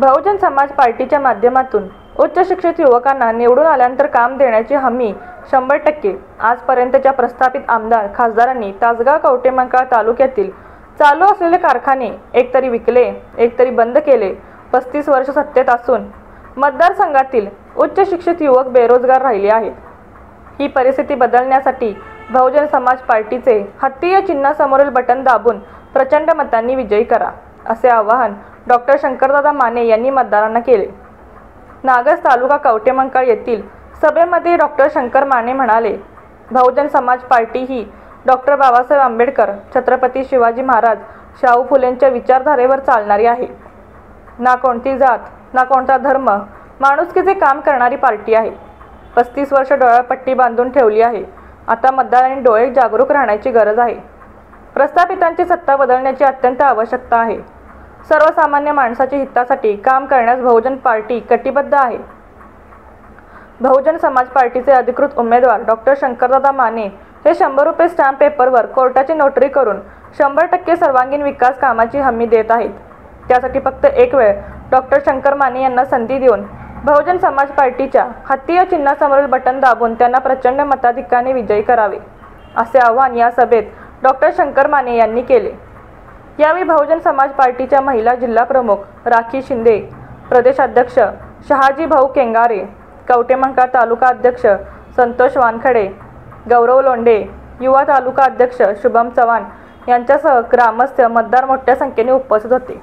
बहुजन समाज पार्टीच्या माध्यमातून उच्च शिक्षित युवकांना निवडून आल्यानंतर काम देण्याची हमी 100%। आजपर्यंतच्या प्रस्थापित आमदार खासदारांनी तासगाव कवठेमंकाळ तालुक्यातील चालू असलेले कारखाने एकतरी विकले, एकतरी बंद केले। 35 वर्ष सत्तेत असून मतदारसंघातील उच्च शिक्षित युवक बेरोजगार राहिले आहेत। ही परिस्थिती बदलण्यासाठी बहुजन समाज पार्टीचे हत्ती या चिन्हासमोरील बटन दाबून प्रचंड मतांनी विजयी करा, असे आवाहन डॉक्टर शंकरदादा माने यांनी मतदारांना केले। नागस तालुका कवठेमंकाळ येथील सभेमध्ये डॉक्टर शंकर माने म्हणाले, बहुजन समाज पार्टी ही डॉक्टर बाबासाहेब आंबेडकर, छत्रपती शिवाजी महाराज, शाहू फुलेंच्या विचारधारेवर चालणारी आहे। ना कोणती जात, ना कोणता धर्म, माणुसकीचे काम करणारी पार्टी आहे। 35 वर्ष डोळ्यापट्टी बांधून ठेवली आहे। आता मतदारांनी डोळे जागरूक राहण्याची गरज आहे। प्रस्थापितांची सत्ता बदलण्याची अत्यंत आवश्यकता आहे। सर्वसामान्य माणसाच्या हितासाठी काम करण्यास बहुजन पार्टी कटिबद्ध आहे। बहुजन समाज पार्टीचे अधिकृत उमेदवार डॉक्टर शंकरदादा माने हे 100 रुपये स्टॅम्प पेपरवर कोर्टाची नोटरी करून 100% सर्वांगीण विकास कामाची हमी देत आहेत। त्यासाठी फक्त एक वेळ डॉक्टर शंकर माने यांना संधी देऊन बहुजन समाज पार्टीच्या हत्ती या चिन्हासमोरील बटन दाबून त्यांना प्रचंड मताधिक्याने विजयी करावे, असे आवाहन या सभेत डॉक्टर शंकर माने यांनी केले। यावेळी बहुजन समाज पार्टीच्या महिला जिल्हा प्रमुख राखी शिंदे, प्रदेशाध्यक्ष शहाजी भाऊ केंगारे, कवठेमंकाळ तालुका अध्यक्ष संतोष वानखडे, गौरव लोंढे, युवा तालुका अध्यक्ष शुभम चव्हाण यांच्यासह ग्रामस्थ मतदार मोठ्या संख्येने उपस्थित होते।